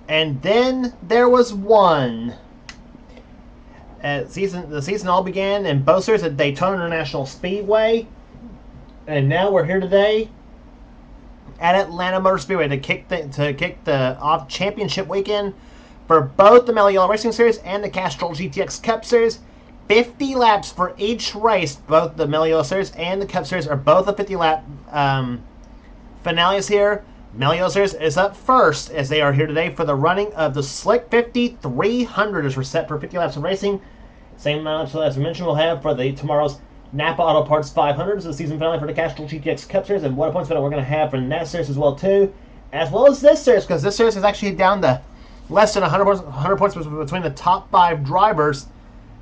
And then there was one. The season all began in both series at Daytona International Speedway. And now we're here today at Atlanta Motor Speedway to kick the off championship weekend for both the Mello Yello Racing Series and the Castrol GTX Cup Series. 50 laps for each race. Both the Mello Yello Series and the Cup Series are both a 50-lap finales here. Mello Yello Series is up first as they are here today for the running of the Slick 50 300 as we're set for 50 laps of racing. Same amount as we mentioned we'll have for tomorrow's Napa Auto Parts 500 is the season finale for the Castrol GTX Cup Series, and what a points battle we're going to have for that series as well as this series, because this series is actually down to less than 100 points between the top 5 drivers,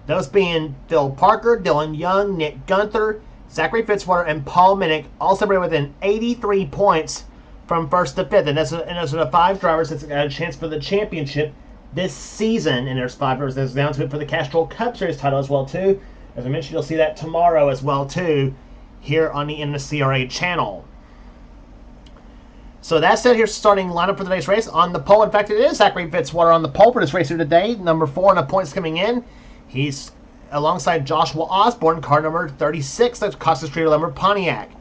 those being Phil Parker, Dylan Young, Nick Gunther, Zachary Fitzwater, and Paul Minnick, all separated within 83 points from first to fifth, and those are the 5 drivers that's got a chance for the championship this season, and there's 5 drivers that's down to it for the Castrol Cup Series title as well too. As I mentioned, you'll see that tomorrow as well, too, here on the NNSCRA channel. So that's it. Here's the starting lineup for today's race. On the pole, in fact, it is Zachary Fitzwater on the pole for this race here today. Number 4 on the points coming in. He's alongside Joshua Osborne, car number 36, that's Costa Street number Pontiac.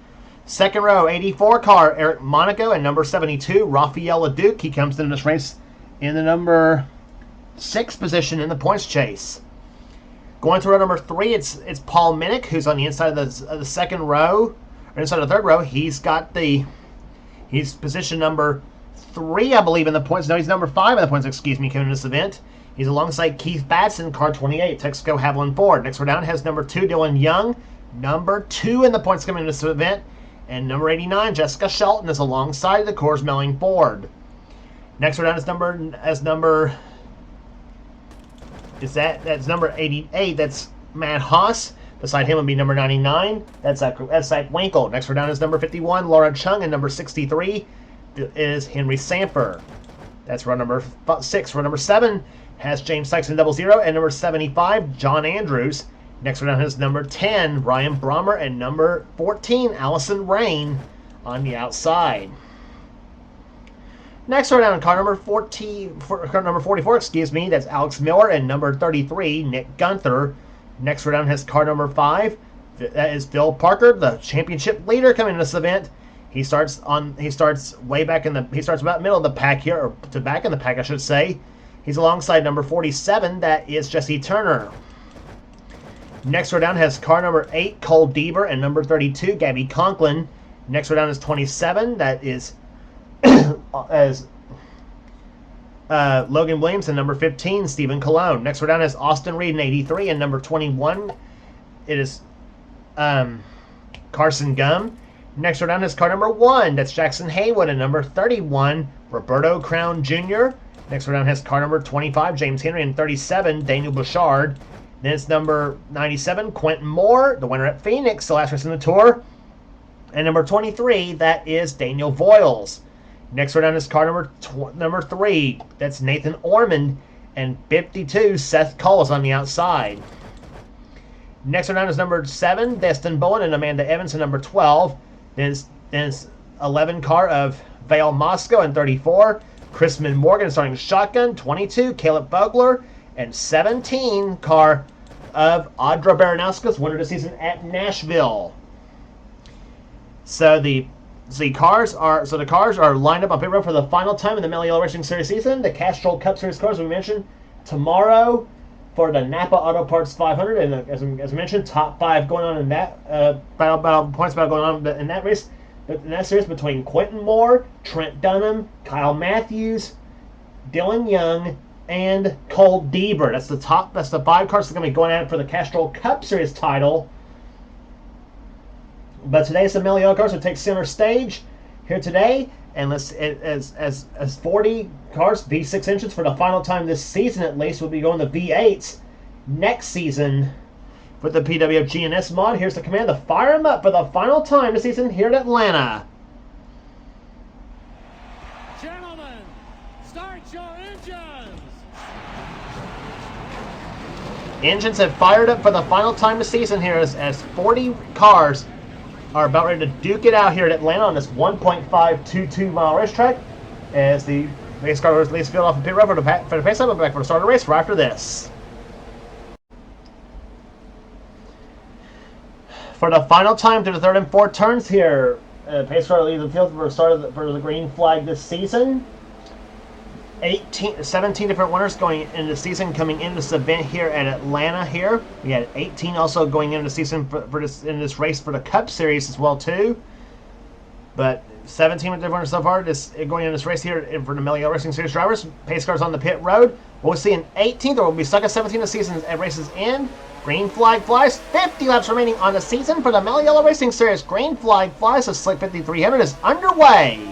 Second row, 84 car, Eric Monaco, and number 72, Rafael LeDuc. He comes into this race in the number 6 position in the points chase. Going to row number 3, it's Paul Minnick, who's on the inside of the second row, or inside of the third row. He's position number 3, I believe, in the points. No, he's number 5 in the points, coming in this event. He's alongside Keith Batson, car 28, Texaco Haviland Ford. Next row down has number 2, Dylan Young, number 2 in the points coming in this event. And number 89, Jessica Shelton, is alongside the Coors Melling Ford. Next row down is number 88. That's Matt Haas. Beside him would be number 99. That's Zach Winkle. Next row down is number 51, Laura Chung, and number 63 is Henry Samper. That's row number 6. Row number 7 has James Sykes in 00, and number 75, John Andrews. Next row down is number 10, Ryan Braumer, and number 14, Allison Rain on the outside. Next row down, car number 44, that's Alex Miller, and number 33, Nick Gunther. Next row down has car number 5, that is Phil Parker, the championship leader coming in this event. He starts about middle of the pack here, or to back in the pack, I should say. He's alongside number 47, that is Jesse Turner. Next row down has car number 8, Cole Deaver, and number 32, Gabby Conklin. Next row down is 27, that is as Logan Williams, and number 15, Stephen Colon. Next row down is Austin Reed in 83, and number 21, it is Carson Gum. Next row down is car number 1, that's Jackson Haywood, and number 31, Roberto Crown Jr. Next row down has car number 25, James Henry, and 37, Daniel Bouchard. Then it's number 97, Quentin Moore, the winner at Phoenix, the last race in the Tour. And number 23, that is Daniel Voiles. Next row down is car number 3, that's Nathan Ormond, and 52, Seth Cole is on the outside. Next row down is number 7, Destin Bowen, and Amanda Evans, and number 12. Then it's 11 car of Vale Moscow, and 34, Chrisman Morgan starting shotgun, 22, Caleb Bugler, and 17 car of Audra Baranowska's winner this season at Nashville. So the cars are lined up on pit road for the final time in the Mello Yello Racing Series season. The Castrol Cup Series cars, we mentioned, tomorrow for the Napa Auto Parts 500, and as I mentioned, top 5 going on in that points battle going on in that race. But in that series between Quentin Moore, Trent Dunham, Kyle Matthews, Dylan Young, and Cole Deaver. That's the 5 cars that are going to be going at it for the Castrol Cup Series title. But today's the Mello Yello cars will take center stage here today, and as 40 cars, V6 engines for the final time this season at least, will be going to V8s next season with the PW GNS mod. Here's the command to fire them up for the final time this season here at Atlanta. Gentlemen, start your engines! Engines have fired up for the final time this season here as 40 cars are about ready to duke it out here at Atlanta on this 1.522 mile racetrack as the Race car leads field off the pit road for the pace up and back for the start of the race for after this. For the final time through the third and fourth turns here, pace car leads the field for the start of for the green flag this season. 17 different winners going into the season coming into this event here at Atlanta here. We had 18 also going into the season for this in this race for the Cup Series as well too. But 17 different winners so far going into this race here for the Mello Racing Series drivers. Pace cars on the pit road. We'll see an 18th or we'll be stuck at 17 of the season at races end. Green flag flies. 50 laps remaining on the season for the Mello Racing Series. Green flag flies. The Slick 5300 is underway.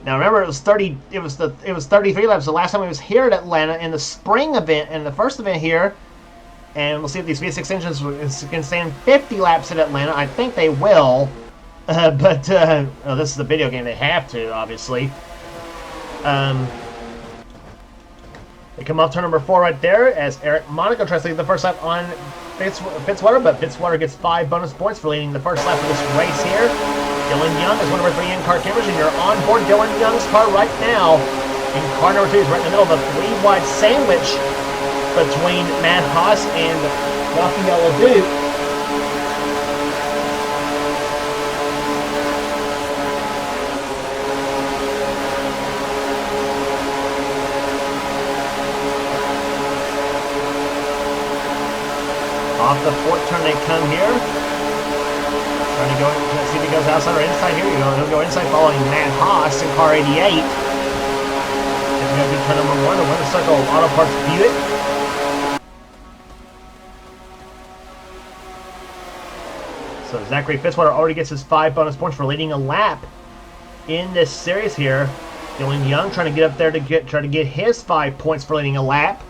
Now remember, it was 33 laps the last time we was here at Atlanta in the spring event, in the first event here, and we'll see if these V6 engines can stand 50 laps at Atlanta. I think they will, but well, this is a video game; they have to, obviously. They come off turn number 4 right there as Eric Monaco tries to lead the first lap on Fitzwater, but Fitzwater gets 5 bonus points for leading the first lap of this race here. Dylan Young is one of our 3 in-car cameras, and you're on board Dylan Young's car right now. And car number 2 is right in the middle of a 3-wide sandwich between Matt Haas and Yello Duke. Off the 4th turn they come here. Trying to go, see if he goes outside or inside here. He'll go inside following Matt Haas in car 88. It's going to be turn number 1, the Winter Circle Auto Parts Buick. So Zachary Fitzwater already gets his 5 bonus points for leading a lap in this series here. Dylan Young trying to get up there to try to get his 5 points for leading a lap.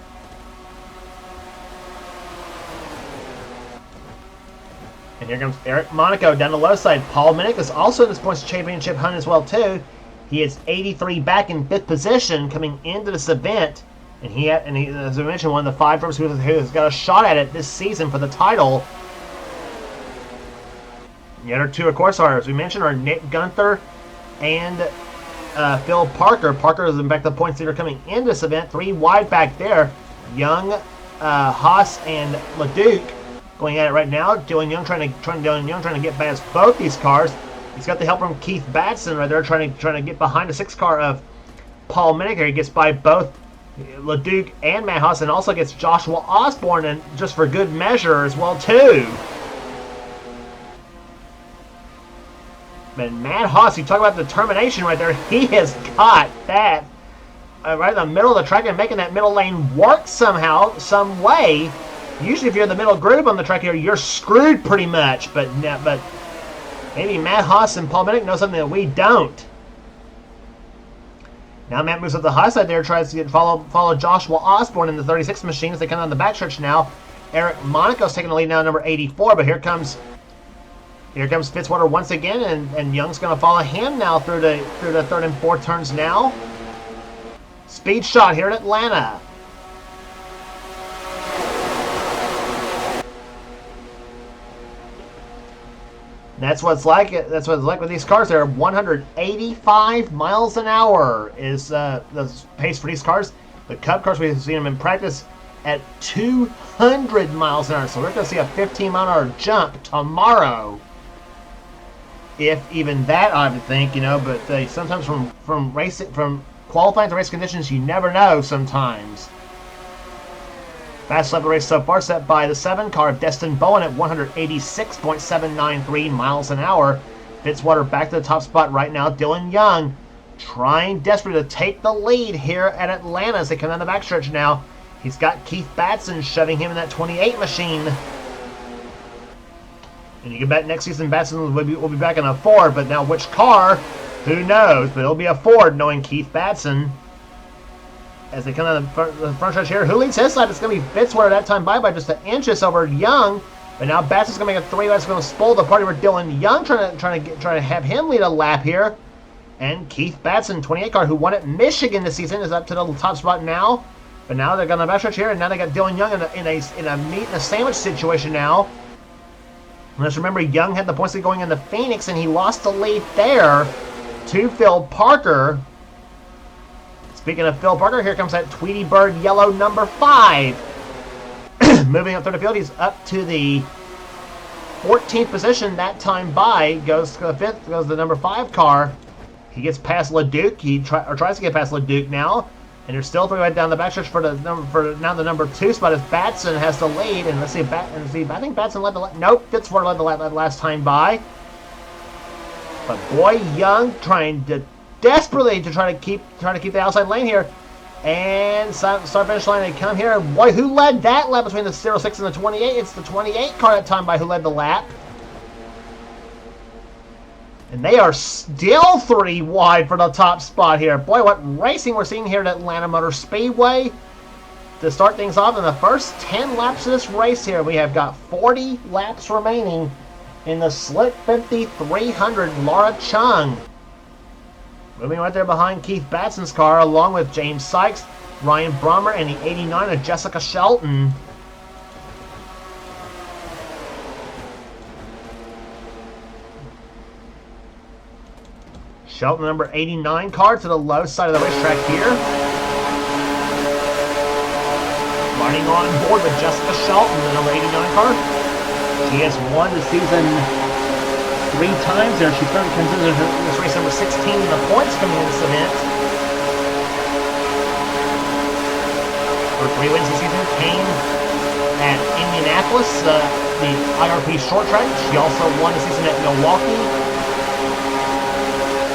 And here comes Eric Monaco down the low side. Paul Minnick is also in this points championship hunt as well too. He is 83 back in 5th position coming into this event, and he as I mentioned, one of the 5 drivers who has got a shot at it this season for the title. The other 2, of course, as we mentioned, are Nick Gunther and Phil Parker. Parker is in fact the points leader coming into this event. 3 wide back there. Young, Haas, and LeDuc going at it right now. Dylan Young trying to get past both these cars. He's got the help from Keith Batson right there, trying to get behind the 6 car of Paul Minnick. He gets by both LeDuc and Matt Haas, and also gets Joshua Osborne, and just for good measure as well too. But Matt Haas, you talk about determination right there. He has got that right in the middle of the track and making that middle lane work somehow, some way. Usually if you're in the middle groove on the track here, you're screwed pretty much. But maybe Matt Haas and Paul Minnick know something that we don't. Now Matt moves up the high side there, tries to follow Joshua Osborne in the 36 machine as they come down the backstretch now. Eric Monaco's taking the lead now, number 84, but here comes Fitzwater once again, and Young's going to follow him now through the 3rd and 4th turns now. Speed shot here at Atlanta. That's what it's like. That's what it's like with these cars. They're 185 miles an hour is the pace for these cars. The Cup cars, we've seen them in practice at 200 miles an hour. So we're going to see a 15-mile-an-hour jump tomorrow, if even that, I would think. But sometimes from qualifying to race conditions, you never know. Sometimes. Fast lap of the race so far set by the 7 car of Destin Bowen at 186.793 miles an hour. Fitzwater back to the top spot right now. Dylan Young trying desperately to take the lead here at Atlanta as they come down the backstretch now. He's got Keith Batson shoving him in that 28 machine. And you can bet next season Batson will be back in a Ford, but now which car? Who knows? But it'll be a Ford knowing Keith Batson. As they come down the front stretch here, who leads his lap? It's going to be Fitzwater that time by just an inches over Young. But now Batson's going to make a 3 laps, going to spoil the party with Dylan Young trying to have him lead a lap here. And Keith Batson, 28 car, who won at Michigan this season, is up to the top spot now. But now they're going to backstretch here, and now they got Dylan Young in a meat and a sandwich situation now. Let's remember, Young had the points lead going into Phoenix, and he lost the lead there to Phil Parker. Speaking of Phil Parker, here comes that Tweety Bird Yellow number 5. Moving up through the field, he's up to the 14th position. That time by goes to the 5th, goes the number 5 car. He gets past LeDuc. He tries to get past LeDuc now. And there's still 3 right down the backstretch for the number 2 spot as Batson has the lead. And let's see, I think Batson led the lap. Nope, Fitzwater led the lap that last time by. But boy, Young trying desperately to try to keep the outside lane here. And start finish line, they come here. Boy, who led that lap between the 06 and the 28? It's the 28 car that time by who led the lap. And they are still 3 wide for the top spot here. Boy, what racing we're seeing here at Atlanta Motor Speedway. To start things off in the first 10 laps of this race here, we have got 40 laps remaining in the Slick 50 300 Laura Chung. Moving right there behind Keith Batson's car, along with James Sykes, Ryan Braumer, and the 89 of Jessica Shelton. Shelton, number 89 car, to the low side of the racetrack here. Riding on board with Jessica Shelton, the number 89 car. She has won the season 3 times there. She currently comes into this race number 16 in the points coming in this event. Her 3 wins this season came at Indianapolis, the IRP short track. She also won the season at Milwaukee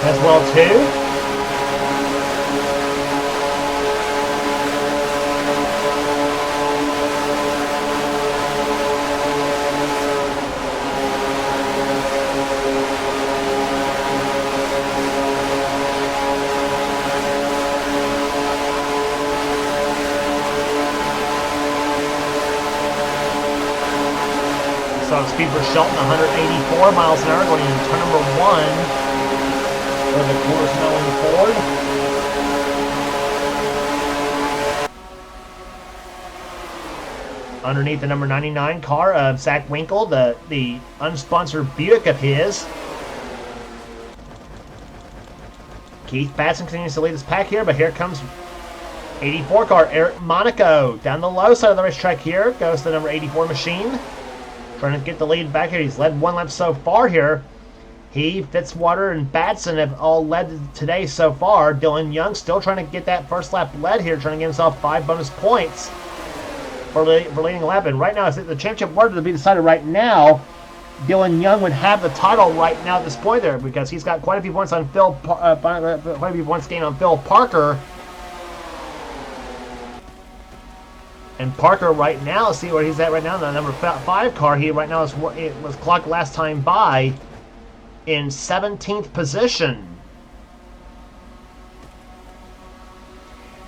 as well too. So speed for Shelton, 184 miles an hour going into turn number 1. For the course Mello Ford. Underneath the number 99 car of Zach Winkle, the unsponsored Buick of his. Keith Batson continues to lead this pack here, but here comes 84 car Eric Monaco. Down the low side of the racetrack here goes the number 84 machine. Trying to get the lead back here. He's led 1 lap so far here. He, Fitzwater, and Batson have all led today so far. Dylan Young still trying to get that first lap lead here, trying to get himself 5 bonus points for leading a lap. And right now, it's the championship were to be decided right now. Dylan Young would have the title right now at this point there because he's got quite a few points on quite a few points gained on Phil Parker. And Parker right now, see where he's at right now in the number 5 car. He right now was clocked last time by in 17th position.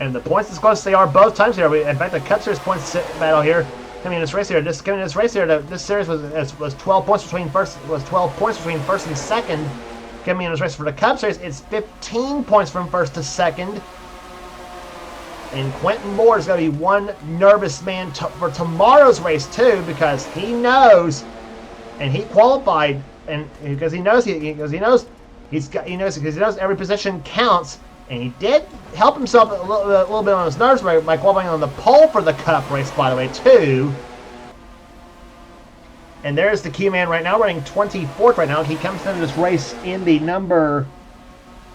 And the points as close as they are both times here. In fact, the Cup Series points battle here coming in this race here. This series was 12 points between first and second. Coming in this race for the Cup Series, it's 15 points from first to second. And Quentin Moore is going to be one nervous man for tomorrow's race too, because he knows, and he qualified, and because he knows every position counts, and he did help himself a little bit on his nerves by qualifying on the pole for the Cup race, by the way, too. And there's the key man right now, running 24th right now. He comes into this race in the number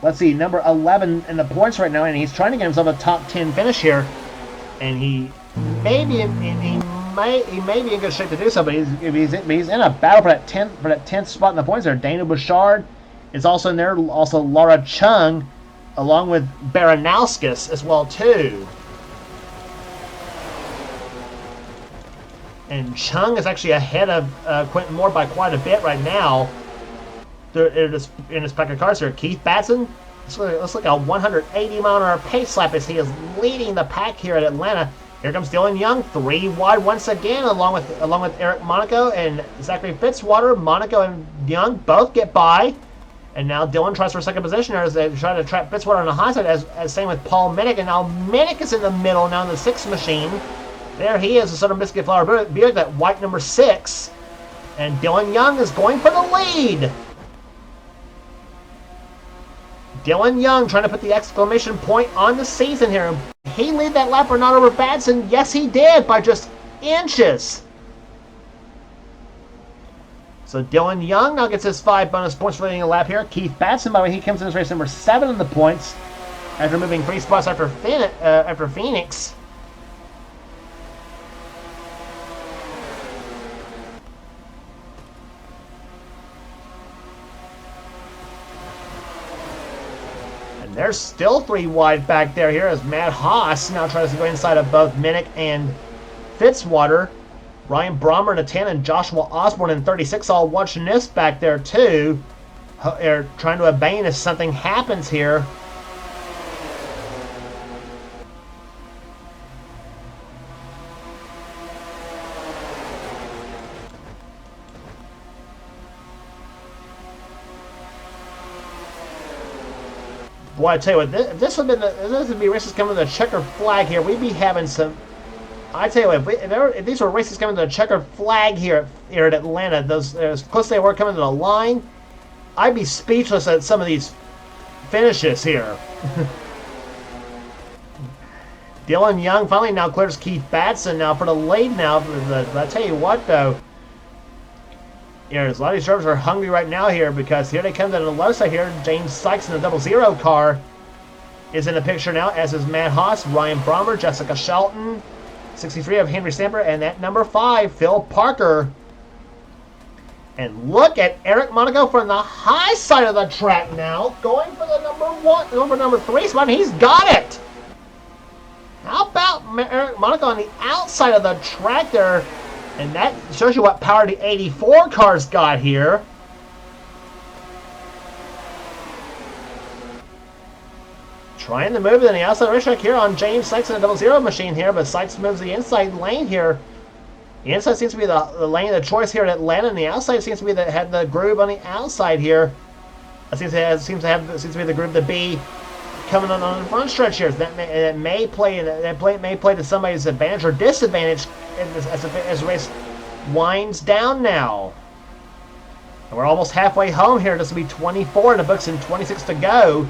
11 in the points right now, and he's trying to get himself a top 10 finish here. And he may be in good shape to do so, but he's in a battle for that 10th spot in the points there. Dana Bouchard is also in there, also Laura Chung, along with Baranowskis as well too. And Chung is actually ahead of Quentin Moore by quite a bit right now. In this pack of cars here, Keith Batson. Looks like a 180 mile an hour pace lap as he is leading the pack here at Atlanta. Here comes Dylan Young, 3 wide once again, along with Eric Monaco and Zachary Fitzwater. Monaco and Young both get by, and now Dylan tries for second position as they try to trap Fitzwater on the high side. As same with Paul Minnick, and now Minnick is in the middle now in the 6th machine. There he is, the Southern Biscuit Flour Buick, that white number 6. And Dylan Young is going for the lead. Dylan Young trying to put the exclamation point on the season here. He lead that lap or not over Batson? Yes, he did, by just inches. So Dylan Young now gets his 5 bonus points for leading a lap here. Keith Batson, by the way, he comes in this race number 7 in the points after moving 3 spots after Phoenix. And there's still 3 wide back there here as Matt Haas now tries to go inside of both Minnick and Fitzwater. Ryan Braumer in a 10 and Joshua Osborne in 36 all watching this back there too. They're trying to obey if something happens here. Boy, I tell you what, this would be races coming to the checkered flag here. We'd be having some. I tell you what, if these were races coming to the checkered flag here at Atlanta, as close as they were coming to the line, I'd be speechless at some of these finishes here. Dylan Young finally now clears Keith Batson now for the lead now. I tell you what, though, a lot of these drivers are hungry right now here because here they come to the low side here. James Sykes in the 00 car is in the picture now, as is Matt Haas, Ryan Braumer, Jessica Shelton, 63 of Henry Stamper, and at number 5, Phil Parker. And look at Eric Monaco from the high side of the track now, going for the number 3 spot, and he's got it! How about Eric Monaco on the outside of the track there? And that shows you what power the 84 car's got here. Trying to move it in the outside racetrack here on James Sykes in the 00 machine here, but Sykes moves the inside lane here. The inside seems to be the lane of choice here at Atlanta, and the outside seems to be had the groove on the outside here. It seems to be the groove to be coming on the front stretch here. That may play to somebody's advantage or disadvantage as the race winds down now. And we're almost halfway home here. This will be 24 in the books and 26 to go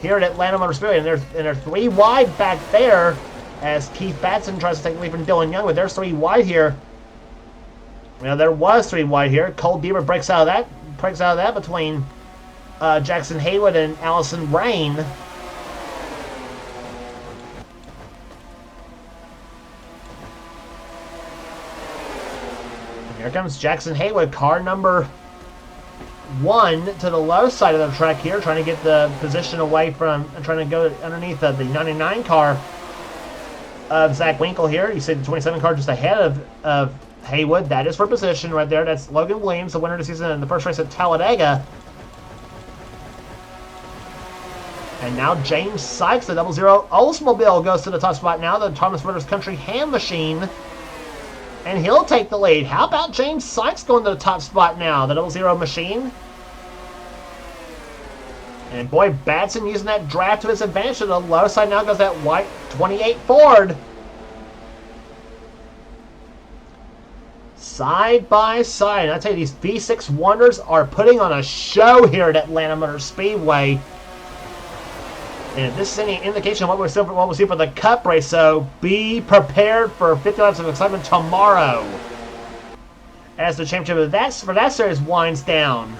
here at Atlanta Motor Speedway, and they're 3 wide back there as Keith Batson tries to take the lead from Dylan Young, but there's 3 wide here. Well, there was 3 wide here. Cole Bieber breaks out of that between Jackson Haywood and Allison Rain. And here comes Jackson Haywood, car number 1 to the low side of the track here, trying to get the position away from, trying to go underneath the 99 car of Zach Winkle here. You see the 27 car just ahead of Haywood. That is for position right there. That's Logan Williams, the winner of the season in the first race at Talladega. And now James Sykes, the 00 Oldsmobile, goes to the top spot now, the Thomas Motors Country Ham Machine. And he'll take the lead. How about James Sykes going to the top spot now, the 00 machine? And boy, Batson using that draft to his advantage. To the low side now goes that white 28 Ford. Side by side. And I tell you, these V6 Wonders are putting on a show here at Atlanta Motor Speedway. And if this is any indication of what we'll see for the Cup race, so be prepared for 50 laps of excitement tomorrow as the championship for that series winds down.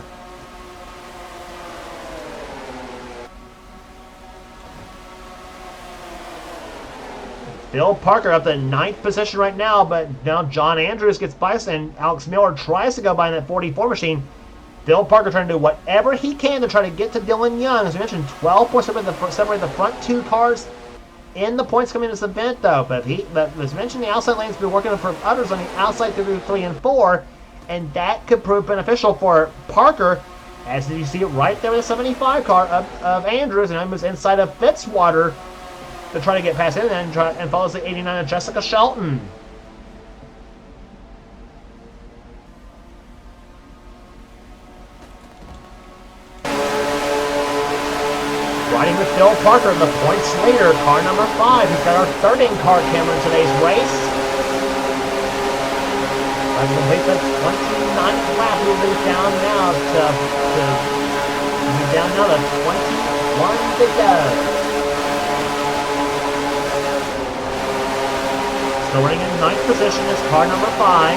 Phil Parker up the 9th position right now, but now John Andrews gets by and Alex Miller tries to go by in that 44 machine. Phil Parker trying to do whatever he can to try to get to Dylan Young. As we mentioned, 12 points separate the front 2 cars in the points coming in this event, though. But as mentioned, the outside lane's been working for others on the outside through 3 and 4, and that could prove beneficial for Parker, as you see it right there with the 75 car of Andrews, and he moves inside of Fitzwater to try to get past him and follows the 89 of Jessica Shelton. Riding with Phil Parker, the points leader, car number 5. He's got our 3rd in-car camera in today's race. As we wait the 29th lap, moving down now moving down now to 21 to go. So running in 9th position is car number 5.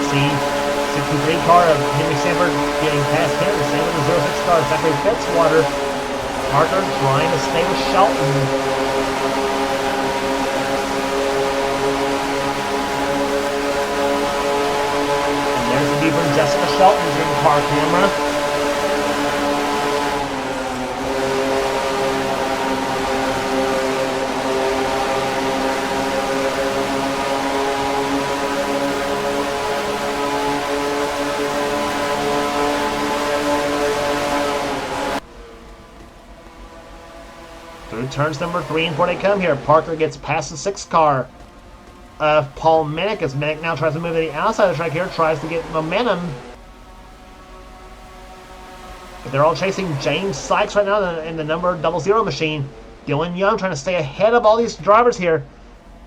See 63 car of Henry Sanford getting past him. The same with the 06 car, Zachary Fitzwater. Parker trying to stay with Shelton. And there's the view from Jessica Shelton's in car camera. Through turns number 3 and 4 they come here. Parker gets past the 6 car of Paul Minnick as Minnick now tries to move to the outside of the track here, tries to get momentum. But they're all chasing James Sykes right now in the number 00 machine. Dylan Young trying to stay ahead of all these drivers here.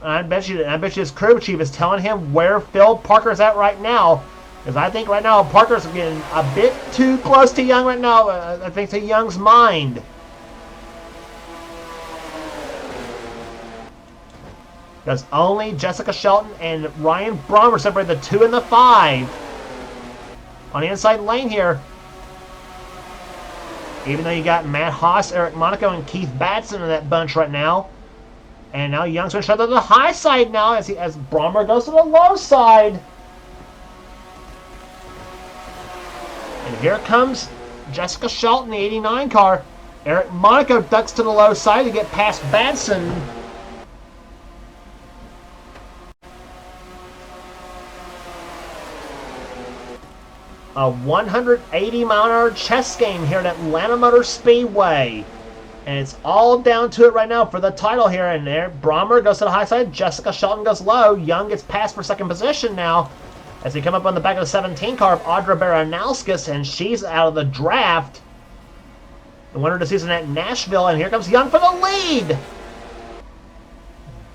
And I bet you his crew chief is telling him where Phil Parker's at right now. Because I think right now Parker's getting a bit too close to Young right now. I think to Young's mind. Because only Jessica Shelton and Ryan Braumer separate the 2 and the 5. On the inside lane here. Even though you got Matt Haas, Eric Monaco, and Keith Batson in that bunch right now. And now Young's going to shut to the high side now as Braumer goes to the low side. And here comes Jessica Shelton, the 89 car. Eric Monaco ducks to the low side to get past Batson. A 180-mile-an-hour chess game here at Atlanta Motor Speedway. And it's all down to it right now for the title here. And there, Braumer goes to the high side. Jessica Shelton goes low. Young gets passed for second position now as they come up on the back of the 17 car of Audra Baranowskis, and she's out of the draft. The winner of the season at Nashville, and here comes Young for the lead.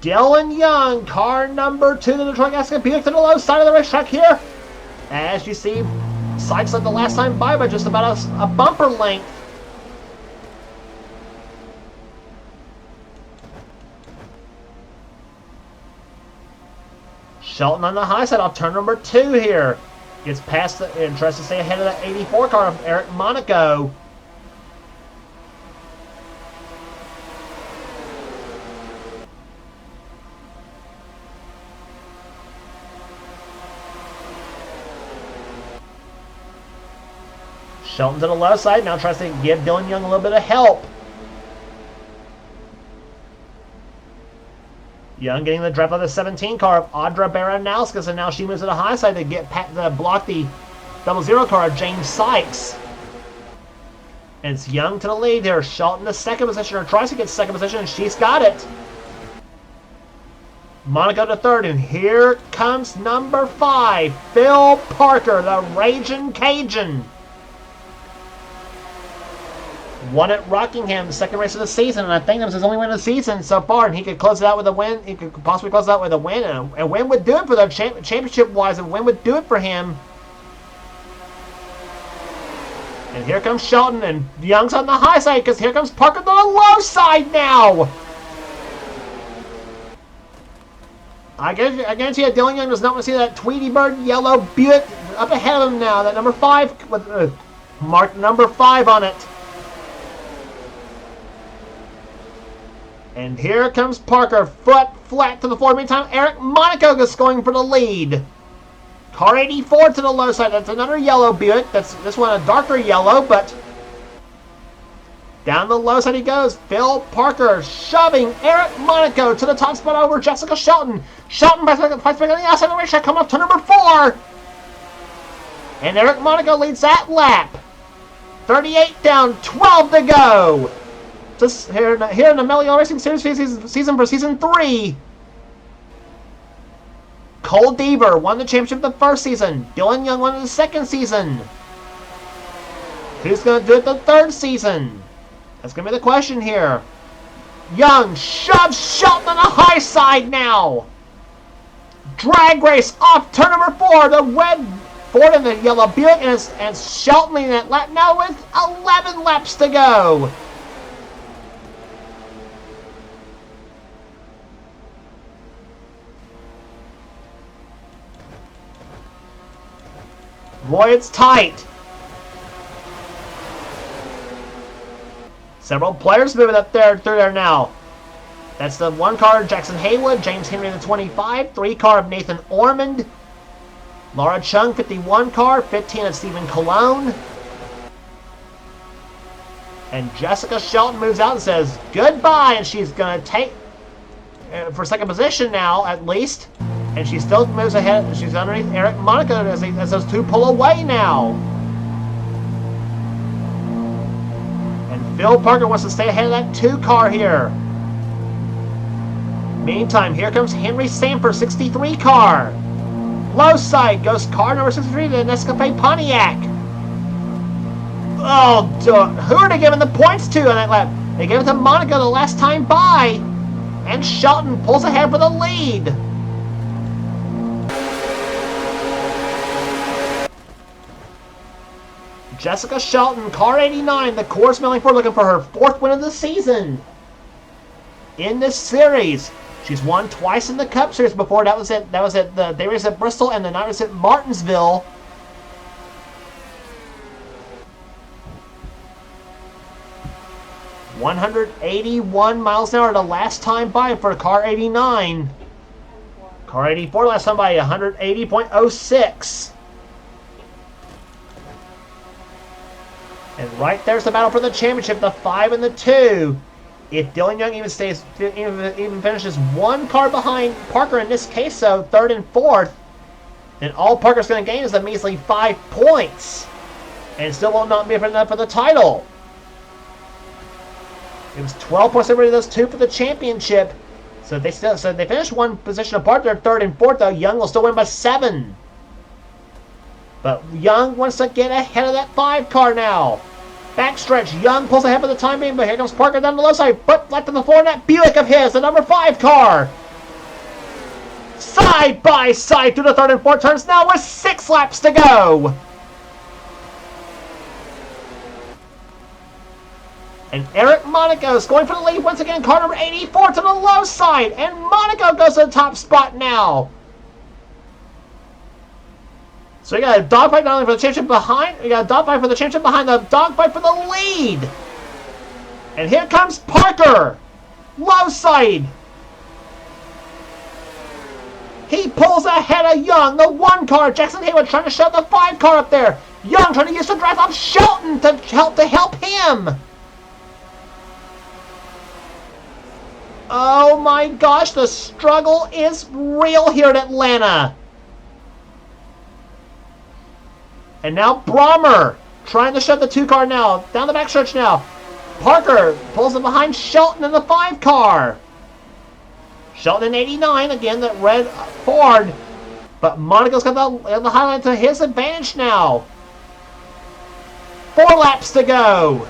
Dylan Young, car number 2, the Detroit Gas Buick to the low side of the racetrack here. As you see, Sykes led the last time by just about a bumper length. Shelton on the high side off turn number 2 here. Gets past and tries to stay ahead of that 84 car of Eric Monaco. Shelton to the left side, now tries to give Dylan Young a little bit of help. Young getting the draft of the 17 car of Audra Baranowskis, and now she moves to the high side to block the 00 car of James Sykes. And it's Young to the lead here. Shelton to second position, or tries to get second position, and she's got it. Monaco to third, and here comes number 5, Phil Parker, the Ragin' Cajun. Won at Rockingham, the second race of the season, and I think that was his only win of the season so far, and he could close it out with a win. He could possibly close it out with a win, and a win would do it for the championship-wise, and win would do it for him. And here comes Shelton, and Young's on the high side, because here comes Parker to the low side now! I guarantee you, Dylan Young does not want to see that Tweety Bird yellow Buick up ahead of him now, that number 5, with marked number 5 on it. And here comes Parker, foot flat to the floor. Meantime, Eric Monaco is going for the lead. Car 84 to the low side. That's another yellow Buick. That's this one a darker yellow, but down the low side he goes. Phil Parker shoving Eric Monaco to the top spot over Jessica Shelton. Shelton fights back on the outside of the racetrack, coming off to number 4. And Eric Monaco leads that lap. 38 down, 12 to go. Just here in the Mello Racing Series season for Season 3. Cole Deaver won the championship the first season. Dylan Young won it the second season. Who's going to do it the third season? That's going to be the question here. Young shoves Shelton on the high side now. Drag race off turn number 4. The red Ford and the yellow Buick, and Shelton leading that lap now with 11 laps to go. Boy, it's tight. Several players moving up there through there now. That's the 1 car of Jackson Haywood, James Henry the 25, 3 car of Nathan Ormond, Laura Chung 51 car, 15 of Stephen Colon. And Jessica Shelton moves out and says goodbye, and she's going to take for second position now at least. And she still moves ahead. She's underneath Eric Monaco as those two pull away now. And Phil Parker wants to stay ahead of that 2 car here. Meantime, here comes Henry Sanford, 63 car. Low side goes car number 63 to the Nescafe Pontiac. Oh, who are they giving the points to on that lap? They gave it to Monaco the last time by. And Shelton pulls ahead for the lead. Jessica Shelton, car 89, the Coors Milling Ford, looking for her 4th win of the season in this series. She's won twice in the Cup Series before. That was at the day race at Bristol, and the night race at Martinsville. $181 miles an hour the last time by for car 89. Car 84 last time by 180.06. And right there's the battle for the championship, the 5 and the 2. If Dylan Young even finishes 1 car behind Parker in this case, so 3rd and 4th, then all Parker's going to gain is a measly 5 points, and still will not be enough for the title. It was 12 points everybody those 2 for the championship, so they finished 1 position apart. They're 3rd and 4th though. Young will still win by 7, but Young wants to get ahead of that 5 car now. Backstretch, Young pulls ahead for the time being, but here comes Parker down the low side. But left to the floor, and that Buick of his, the number 5 car. Side by side through the 3rd and 4th turns now with 6 laps to go. And Eric Monaco is going for the lead once again. Car number 84 to the low side, and Monaco goes to the top spot now. So we got a dogfight not only for the championship behind, we got a dogfight for the championship behind the dogfight for the lead. And here comes Parker, low side. He pulls ahead of Young, the 1 car. Jackson Haywood trying to shove the 5 car up there. Young trying to use the drive off Shelton to help him. Oh my gosh, the struggle is real here at Atlanta. And now Braumer trying to shove the 2 car now. Down the backstretch now. Parker pulls it behind Shelton in the 5 car. Shelton in 89, again, that red Ford. But Monaco's got the highlight to his advantage now. 4 laps to go.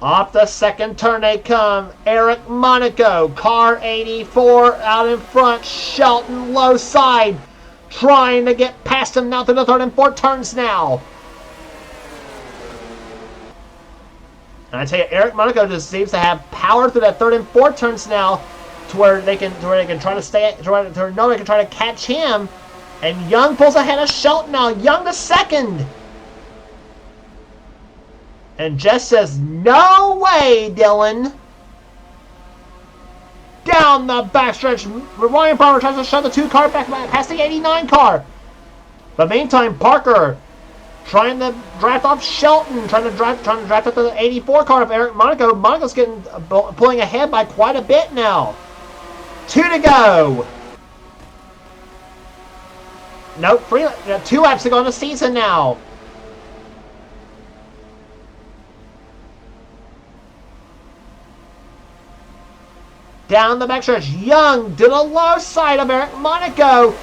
Off the second turn they come. Eric Monaco, car 84 out in front. Shelton low side, trying to get past him now through the 3rd and 4th turns now. And I tell you, Eric Monaco just seems to have power through that 3rd and 4th turns now, to where they can try to stay, to know they can try to catch him. And Young pulls ahead of Shelton now. Young to 2nd. And Jess says, no way, Dylan. Down the backstretch, Ryan Braumer tries to shove the 2 car back past the 89 car. But meantime, Parker trying to draft off Shelton, trying to draft up the 84 car of Eric Monaco. Monaco's pulling ahead by quite a bit now. 2 to go. Nope, 2 laps to go in the season now. Down the backstretch, Young to the low side of Eric Monaco.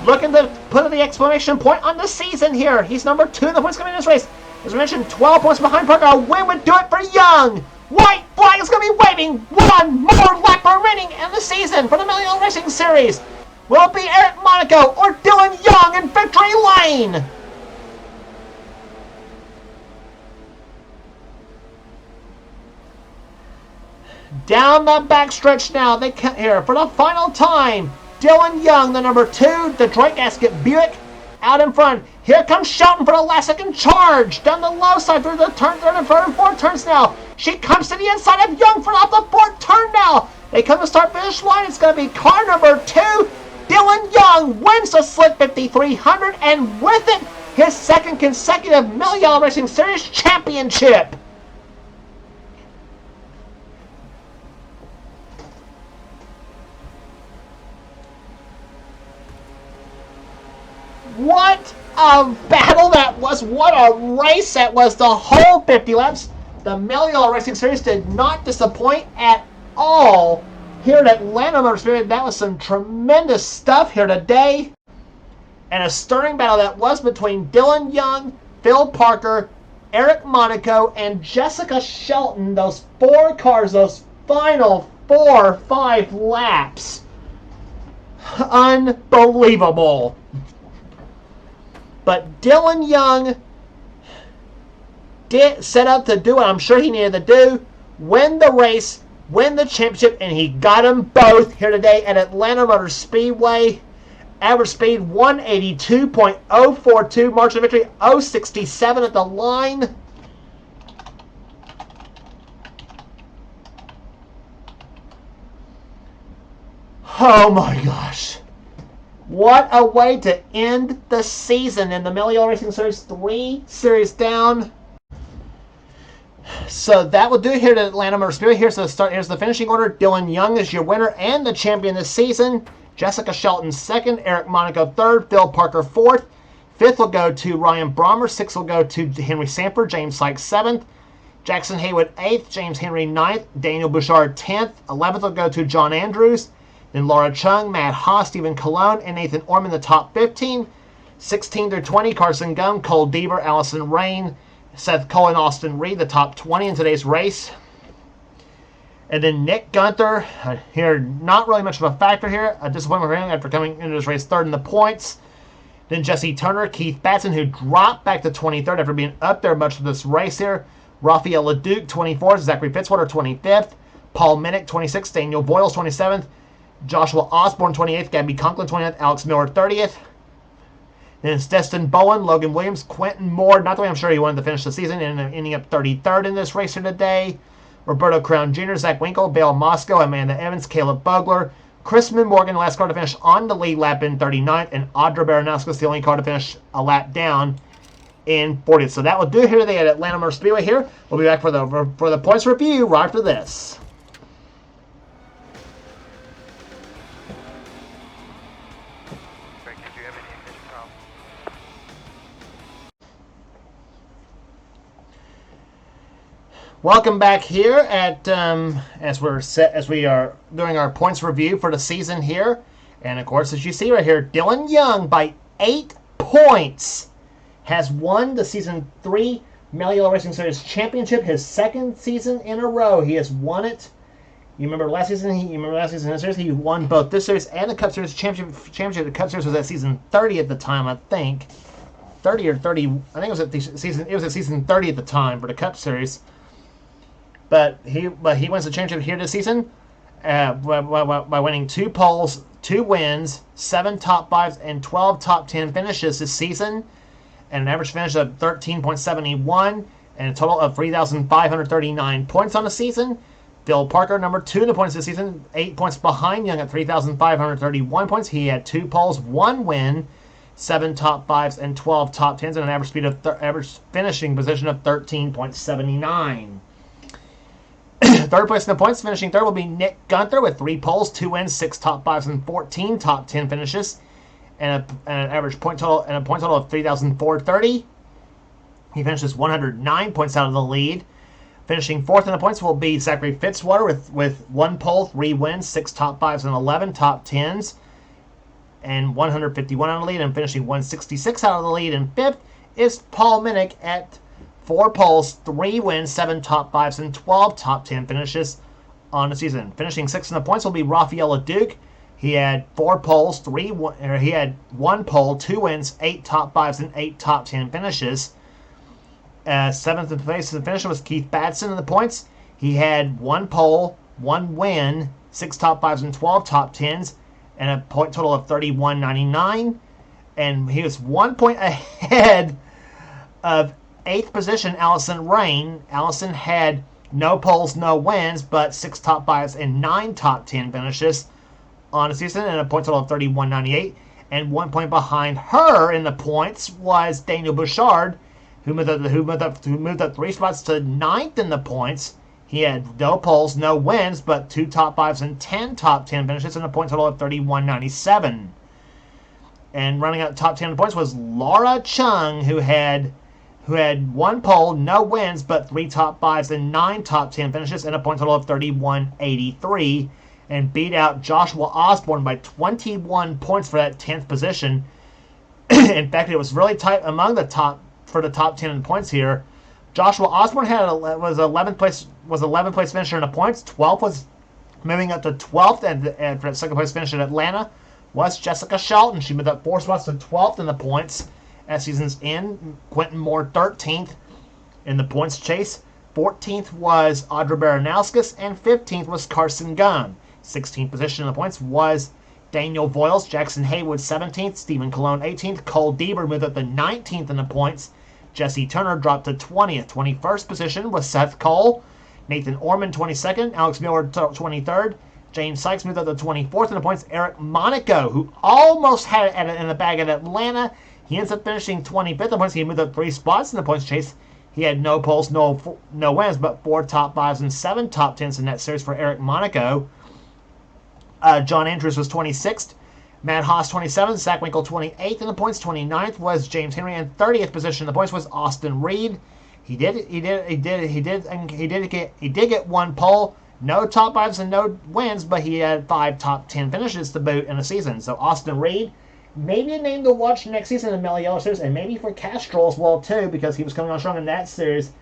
looking to put the exclamation point on the season here. He's number 2 in the points coming in this race. As we mentioned, 12 points behind Parker. A win would do it for Young. White flag is going to be waving. One more lap remaining in the season for the Mello Racing Series. Will it be Eric Monaco or Dylan Young in victory lane? Down the backstretch now. They come here for the final time. Dylan Young, the number 2 Detroit Gasket Buick, out in front. Here comes Shelton for the last second charge. Down the low side through the turn, third and third and fourth turns now. She comes to the inside of Young for off the fourth turn now. They come to start finish line. It's going to be car number 2. Dylan Young wins the Slick 5300 and with it, his second consecutive Mello Racing Series championship. What a battle that was. What a race that was. The whole 50 laps. The Mello Racing Series did not disappoint at all here at Atlanta Motor Speedway. That was some tremendous stuff here today. And a stirring battle that was between Dylan Young, Phil Parker, Eric Monaco, and Jessica Shelton. Those 4 cars, those final 4 or 5 laps. Unbelievable. But Dylan Young did set out to do what I'm sure he needed to do. Win the race, win the championship, and he got them both here today at Atlanta Motor Speedway. Average speed 182.042. Margin of victory 067 at the line. Oh my gosh. What a way to end the season in the Mello Racing Series 3 series down. So that will do it here at Atlanta Motor Speedway. Here's the finishing order. Dylan Young is your winner and the champion this season. Jessica Shelton 2nd, Eric Monaco 3rd, Phil Parker 4th. 5th will go to Ryan Braumer. 6th will go to Henry Sanford, James Sykes 7th. Jackson Haywood 8th, James Henry 9th, Daniel Bouchard 10th. 11th will go to John Andrews. Then Laura Chung, Matt Haas, Stephen Colon, and Nathan Orman, the top 15. 16 through 20, Carson Gum, Cole Deaver, Allison Rain, Seth Cole, and Austin Reed, the top 20 in today's race. And then Nick Gunther, here, not really much of a factor here. A disappointment for him after coming into this race 3rd in the points. Then Jesse Turner, Keith Batson, who dropped back to 23rd after being up there much of this race here. Rafael LeDuc, 24th. Zachary Fitzwater, 25th. Paul Minnick, 26th. Daniel Boyles, 27th. Joshua Osborne, 28th. Gabby Conklin, 29th. Alex Miller, 30th. Then it's Destin Bowen, Logan Williams, Quentin Moore. Not the way I'm sure he wanted to finish the season, and ending up 33rd in this race here today. Roberto Crown Jr., Zach Winkle, Bale Moscow, Amanda Evans, Caleb Bugler. Chrisman Morgan, the last car to finish on the lead lap in 39th. And Audra Baranowska, the only car to finish a lap down in 40th. So that will do it here today at Atlanta Motor Speedway here. We'll be back for the points review right after this. Welcome back here at as we are doing our points review for the season here, and of course, as you see right here, Dylan Young by 8 points has won the season 3 Mello Racing Series championship, his 2nd season in a row. He has won it. You remember last season? In the series, he won both this series and the Cup Series championship. The Cup Series was at season 30 at the time, I think. 30 or 30. I think it was at the season. It was at season 30 at the time for the Cup Series. But he wins the championship here this season by winning 2 poles, 2 wins, 7 top 5s, and 12 top 10 finishes this season, and an average finish of 13.71, and a total of 3,539 points on the season. Phil Parker, number 2 in the points this season, 8 points behind Young at 3,531 points. He had 2 poles, 1 win, 7 top 5s, and 12 top 10s, and an average speed of average finishing position of 13.79. Third place in the points, finishing third, will be Nick Gunther with 3 poles, 2 wins, 6 top 5s, and 14 top 10 finishes, and an average point total of 3,430. He finishes 109 points out of the lead. Finishing fourth in the points will be Zachary Fitzwater with 1 pole, 3 wins, 6 top 5s, and 11 top 10s. and 151 out of the lead, and finishing 166 out of the lead. And fifth is Paul Minnick at 4 poles, 3 wins, 7 top 5s, and 12 top 10 finishes on the season. Finishing sixth in the points will be Rafael Duke. He had 4 poles, he had 1 pole, 2 wins, 8 top 5s, and 8 top 10 finishes. Seventh in place in the finish was Keith Batson in the points. He had 1 pole, 1 win, 6 top 5s, and 12 top 10s, and a point total of 31.99. And he was 1 point ahead of 8th position Allison Rain. Allison had no poles, no wins, but 6 top 5s and 9 top 10 finishes on the season, and a point total of 31.98. And 1 point behind her in the points was Daniel Bouchard, who moved up 3 spots to 9th in the points. He had no poles, no wins, but 2 top 5s and 10 top 10 finishes, and a point total of 31.97. And running out top 10 points was Laura Chung, who had 1 pole, no wins, but 3 top 5s and 9 top 10 finishes, and a point total of 31.83, and beat out Joshua Osborne by 21 points for that 10th position. In fact, it was really tight among the top 10 in points here. Joshua Osborne was 11th place finisher in the points. 12th was moving up to 12th, and for second place finish in Atlanta was Jessica Shelton. She moved up 4 spots to 12th in the points at season's end. Quentin Moore 13th in the points chase. 14th was Audra Baranowskis, and 15th was Carson Gunn. 16th position in the points was Daniel Voiles. Jackson Haywood 17th, Stephen Colon 18th, Cole Deaver moved up to 19th in the points. Jesse Turner dropped to 20th. 21st position was Seth Cole. Nathan Orman 22nd, Alex Miller 23rd. James Sykes moved up to 24th in the points. Eric Monaco, who almost had it in the bag at Atlanta, he ends up finishing 25th in the points. He moved up 3 spots in the points chase. He had no poles, no wins, but 4 top 5s and 7 top 10s in that series for Eric Monaco. John Andrews was 26th. Matt Haas 27th. Zach Winkle 28th in the points. 29th was James Henry, and 30th position in the points was Austin Reed. He did get 1 pole, no top 5s and no wins, but he had 5 top 10 finishes to boot in the season. So Austin Reed, maybe a name to watch next season in the Mello Yello series, and maybe for Castrol as well too, because he was coming on strong in that series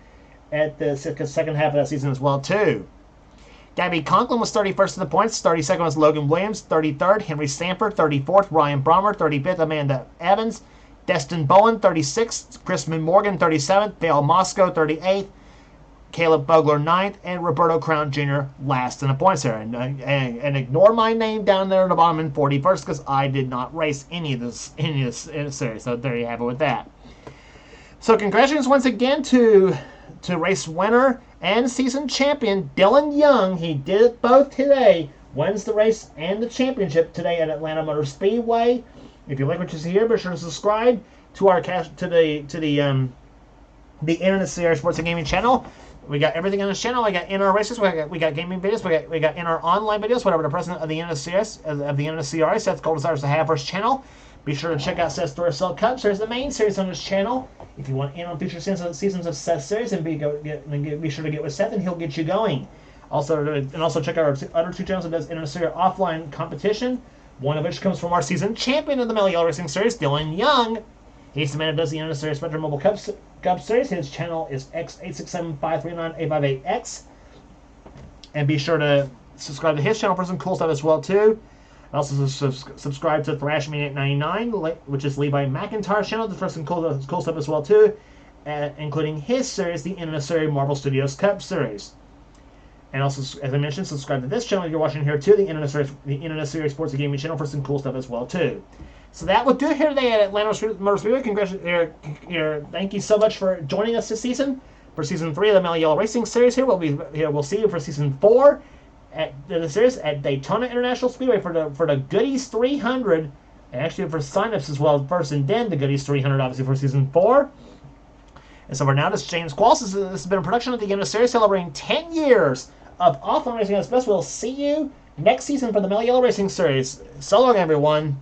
at the second half of that season as well too. Gabby Conklin was 31st in the points. 32nd was Logan Williams. 33rd, Henry Stanford. 34th, Ryan Braumer. 35th, Amanda Evans. Destin Bowen, 36th. Chrisman Morgan, 37th. Dale Moscow, 38th. Caleb Bogler, 9th. And Roberto Crown Jr. last in the points there. And ignore my name down there at the bottom in 41st, because I did not race any of this series. So there you have it with that. So congratulations once again to race winner and season champion Dylan Young. He did it both today. Wins the race and the championship today at Atlanta Motor Speedway. If you like what you see here, be sure to subscribe to the NNSCRA Sports and Gaming channel. We got everything on this channel. We got NR races. We got gaming videos. We got NR online videos. Whatever the president of the NNSCRA Seth Cole desires to have for his channel. Be sure to check out Seth's Duracell Cup Series, the main series on this channel. If you want in on future seasons of Seth's series, and be sure to get with Seth, and he'll get you going. Also check out our other 2 channels that does NNSCRA offline competition. One of which comes from our season champion of the Mello Yello Racing Series, Dylan Young. He's the man that does the NNSCRA Spectrum Mobile Cup Series. His channel is X867539858X. And be sure to subscribe to his channel for some cool stuff as well too. Also subscribe to ThrashMania899, which is Levi McIntyre's channel, for some cool stuff as well too, including his series, the NNSCRA Marvel Studios Cup Series. And also, as I mentioned, subscribe to this channel you're watching here too, the NNSCRA Sports and Gaming channel, for some cool stuff as well too. So that will do it here today at Atlanta Motor Speedway. Congratulations! Thank you so much for joining us this season for season 3 of the Mello Yello Racing Series. We'll see you for season 4 at the series at Daytona International Speedway for the Goodies 300, and actually for signups as well first, and then the Goodies 300 obviously for season 4. And so for now, this is James Qualls. This has been a production of the NNSCRA Series celebrating 10 years of offline racing at its best. We'll see you next season for the Mello Yello Racing Series. So long, everyone.